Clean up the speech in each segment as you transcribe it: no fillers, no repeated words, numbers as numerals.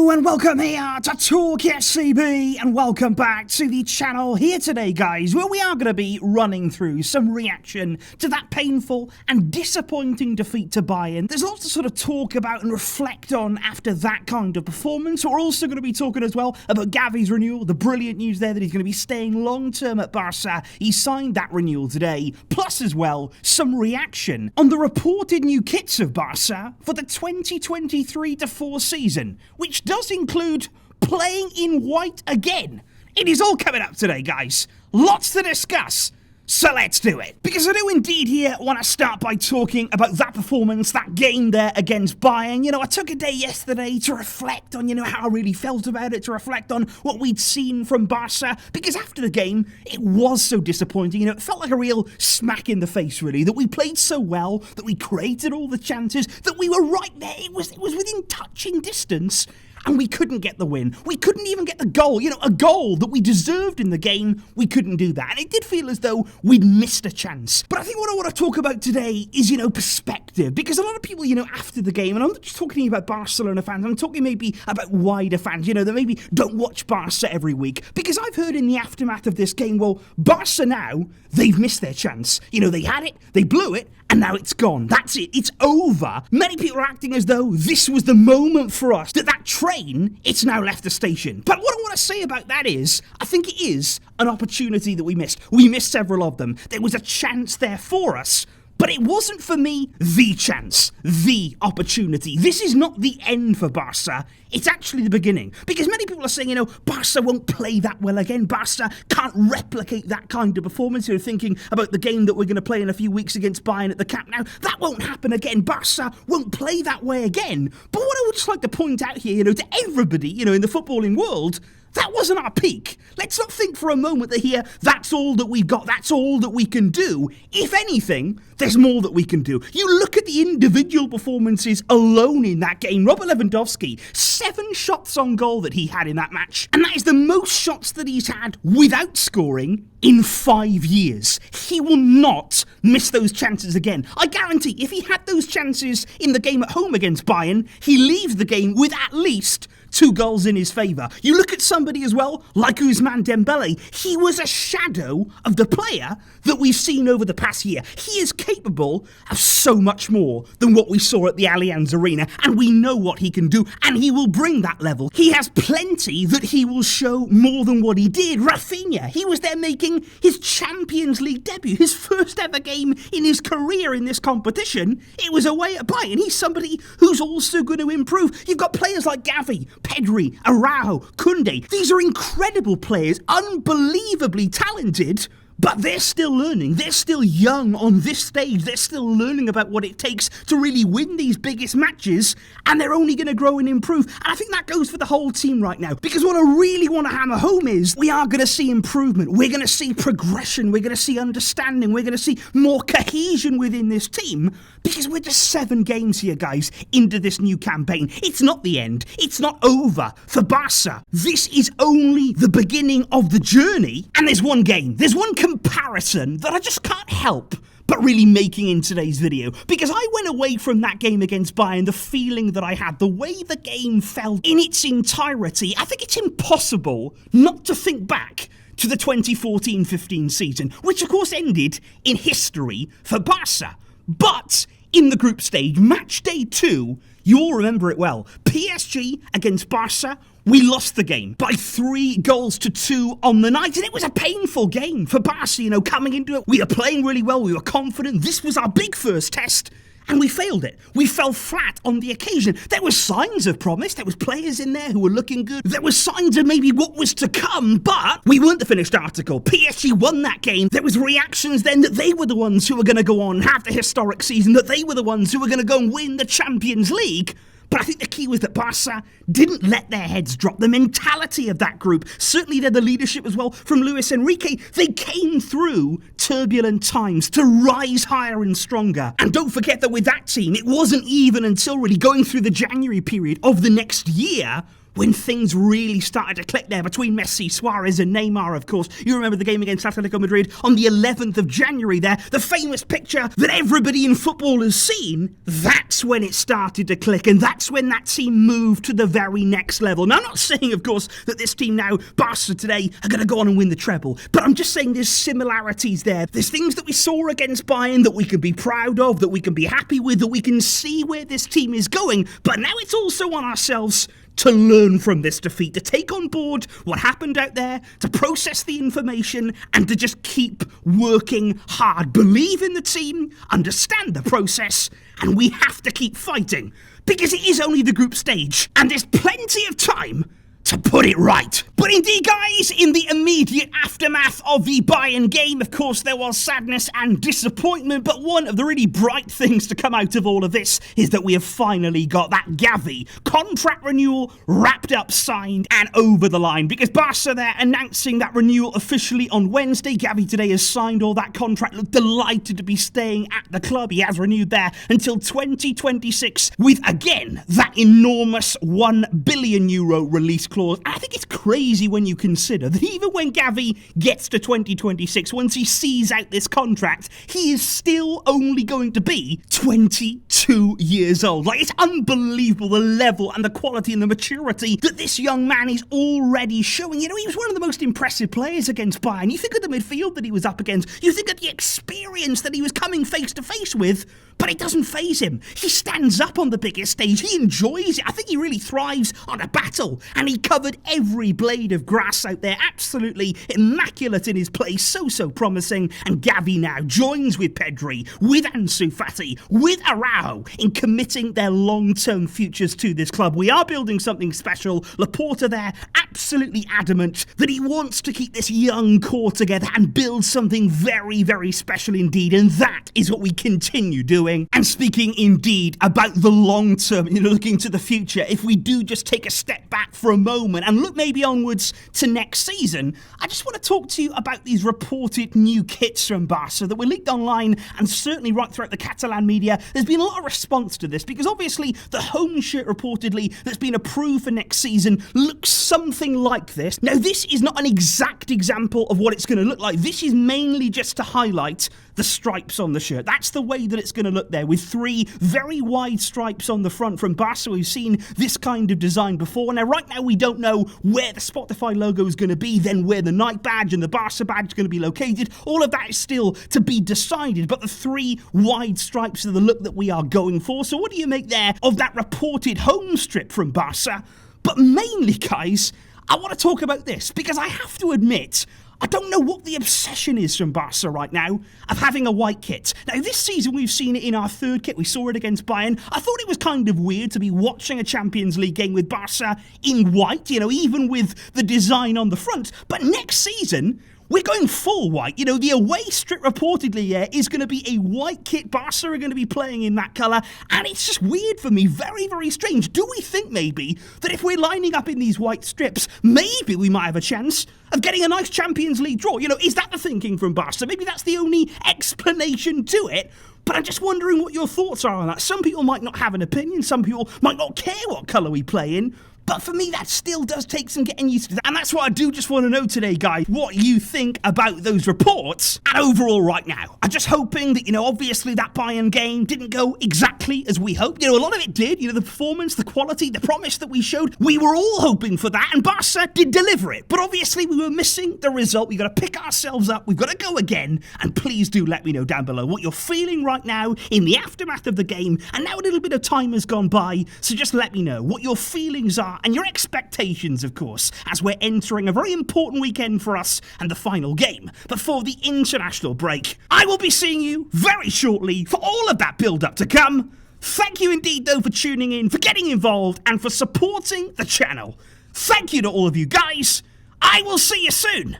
Hello and welcome here to TalkFCB and welcome back to the channel here today, guys, where we are going to be running through some reaction to that painful and disappointing defeat to Bayern. There's lots to sort of talk about and reflect on after that kind of performance. We're also going to be talking as well about Gavi's renewal, the brilliant news there that he's going to be staying long-term at Barça. He signed that renewal today, plus as well some reaction on the reported new kits of Barça for the 2023-4 season, which does include playing in white again. It is all coming up today, guys. Lots to discuss. So let's do it. Because I do indeed here want to start by talking about that performance, that game there against Bayern. You know, I took a day yesterday to reflect on, how I really felt about it, to reflect on what we'd seen from Barça. Because after the game, it was so disappointing. It felt like a real smack in the face, really, that we played so well, that we created all the chances, that we were right there. It was within touching distance. And we couldn't get the win. We couldn't even get the goal. A goal that we deserved in the game. We couldn't do that. And it did feel as though we'd missed a chance. But I think what I want to talk about today is, perspective. Because a lot of people, after the game, and I'm not just talking about Barcelona fans, I'm talking maybe about wider fans, that maybe don't watch Barça every week. Because I've heard in the aftermath of this game, well, Barça now, they've missed their chance. They had it, they blew it, and now it's gone. That's it. It's over. Many people are acting as though this was the moment for us, that train, it's now left the station. But what I want to say about that is, I think it is an opportunity that we missed. We missed several of them. There was a chance there for us, but it wasn't for me the chance, the opportunity. This is not the end for Barça. It's actually the beginning. Because many people are saying, Barça won't play that well again. Barça can't replicate that kind of performance. You're thinking about the game that we're going to play in a few weeks against Bayern at the Camp Nou. That won't happen again. Barça won't play that way again. But what I would just like to point out here, to everybody, in the footballing world, that wasn't our peak. Let's not think for a moment that here, that's all that we've got, that's all that we can do. If anything, there's more that we can do. You look at the individual performances alone in that game. Robert Lewandowski, 7 shots on goal that he had in that match. And that is the most shots that he's had without scoring in 5 years. He will not miss those chances again. I guarantee if he had those chances in the game at home against Bayern, he leaves the game with at least 2 goals in his favour. You look at somebody as well, like Ousmane Dembele, he was a shadow of the player that we've seen over the past year. He is capable of so much more than what we saw at the Allianz Arena, and we know what he can do, and he will bring that level. He has plenty that he will show more than what he did. Rafinha, he was there making his Champions League debut, his first ever game in his career in this competition. It was away at Bayern. He's somebody who's also going to improve. You've got players like Gavi, Pedri, Araujo, Koundé. These are incredible players, unbelievably talented, but they're still learning. They're still young on this stage. They're still learning about what it takes to really win these biggest matches, and they're only going to grow and improve. And I think that goes for the whole team right now, because what I really want to hammer home is we are going to see improvement. We're going to see progression. We're going to see understanding. We're going to see more cohesion within this team, because we're just 7 games here, guys, into this new campaign. It's not the end. It's not over for Barça. This is only the beginning of the journey, and there's one game. There's one comparison that I just can't help but really making in today's video, because I went away from that game against Bayern, the feeling that I had, the way the game felt in its entirety. I think it's impossible not to think back to the 2014-15 season, which of course ended in history for Barça. But in the group stage, match day 2, you all remember it well. PSG against Barça, we lost the game by 3-2 on the night, and it was a painful game for Barça, coming into it. We were playing really well, we were confident, this was our big first test, and we failed it. We fell flat on the occasion. There were signs of promise, there was players in there who were looking good, there were signs of maybe what was to come, but we weren't the finished article. PSG won that game. There was reactions then that they were the ones who were going to go on and have the historic season, that they were the ones who were going to go and win the Champions League. But I think the key was that Barça didn't let their heads drop. The mentality of that group, certainly the leadership as well from Luis Enrique, they came through turbulent times to rise higher and stronger. And don't forget that with that team, it wasn't even until really going through the January period of the next year when things really started to click there between Messi, Suarez and Neymar, of course. You remember the game against Atletico Madrid on the 11th of January there, the famous picture that everybody in football has seen. That's when it started to click, and that's when that team moved to the very next level. Now, I'm not saying, of course, that this team now, Barca today, are going to go on and win the treble, but I'm just saying there's similarities there. There's things that we saw against Bayern that we can be proud of, that we can be happy with, that we can see where this team is going, but now it's also on ourselves to learn from this defeat, to take on board what happened out there, to process the information, and to just keep working hard. Believe in the team, understand the process, and we have to keep fighting, because it is only the group stage, and there's plenty of time to put it right. But indeed, guys, in the immediate aftermath of the Bayern game, of course, there was sadness and disappointment, but one of the really bright things to come out of all of this is that we have finally got that Gavi contract renewal wrapped up, signed, and over the line, because Barca there announcing that renewal officially on Wednesday. Gavi today has signed all that contract, looked delighted to be staying at the club. He has renewed there until 2026 with, again, that enormous €1 billion release clause. And I think it's crazy when you consider that even when Gavi gets to 2026, once he sees out this contract, he is still only going to be 22 years old. Like, it's unbelievable the level and the quality and the maturity that this young man is already showing. You know, he was one of the most impressive players against Bayern. You think of the midfield that he was up against, you think of the experience that he was coming face to face with, but it doesn't faze him. He stands up on the biggest stage. He enjoys it. I think he really thrives on a battle. And he covered every blade of grass out there. Absolutely immaculate in his play. So promising. And Gavi now joins with Pedri, with Ansu Fati, with Araujo in committing their long-term futures to this club. We are building something special. Laporta there, absolutely adamant that he wants to keep this young core together and build something very, very special indeed. And that is what we continue doing. And speaking indeed about the long term, looking to the future, if we do just take a step back for a moment and look maybe onwards to next season, I just want to talk to you about these reported new kits from Barca that were leaked online and certainly right throughout the Catalan media. There's been a lot of response to this because obviously the home shirt reportedly that's been approved for next season looks something like this. Now, this is not an exact example of what it's going to look like. This is mainly just to highlight the stripes on the shirt. That's the way that it's going to look there, with 3 very wide stripes on the front from Barca. We've seen this kind of design before. Now, right now, we don't know where the Spotify logo is going to be, then where the Nike badge and the Barca badge is going to be located. All of that is still to be decided, but the 3 wide stripes are the look that we are going for. So what do you make there of that reported home strip from Barca? But mainly, guys, I want to talk about this, because I have to admit, I don't know what the obsession is from Barca right now of having a white kit. Now, this season we've seen it in our third kit. We saw it against Bayern. I thought it was kind of weird to be watching a Champions League game with Barca in white, even with the design on the front. But next season, we're going full white. The away strip reportedly is going to be a white kit. Barca are going to be playing in that colour. And it's just weird for me. Very, very strange. Do we think maybe that if we're lining up in these white strips, maybe we might have a chance of getting a nice Champions League draw? Is that the thinking from Barca? Maybe that's the only explanation to it. But I'm just wondering what your thoughts are on that. Some people might not have an opinion. Some people might not care what colour we play in. But for me, that still does take some getting used to. And that's what I do just want to know today, guys, what you think about those reports and overall right now. I'm just hoping that, obviously that Bayern game didn't go exactly as we hoped. A lot of it did. The performance, the quality, the promise that we showed. We were all hoping for that, and Barca did deliver it. But obviously we were missing the result. We've got to pick ourselves up. We've got to go again. And please do let me know down below what you're feeling right now in the aftermath of the game. And now a little bit of time has gone by, so just let me know what your feelings are and your expectations, of course, as we're entering a very important weekend for us and the final game before the international break. I will be seeing you very shortly for all of that build-up to come. Thank you indeed, though, for tuning in, for getting involved, and for supporting the channel. Thank you to all of you guys. I will see you soon.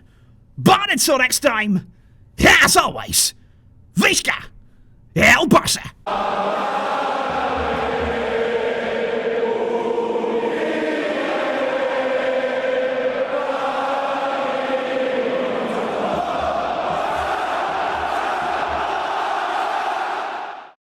But until next time, as always, Visca El Barça.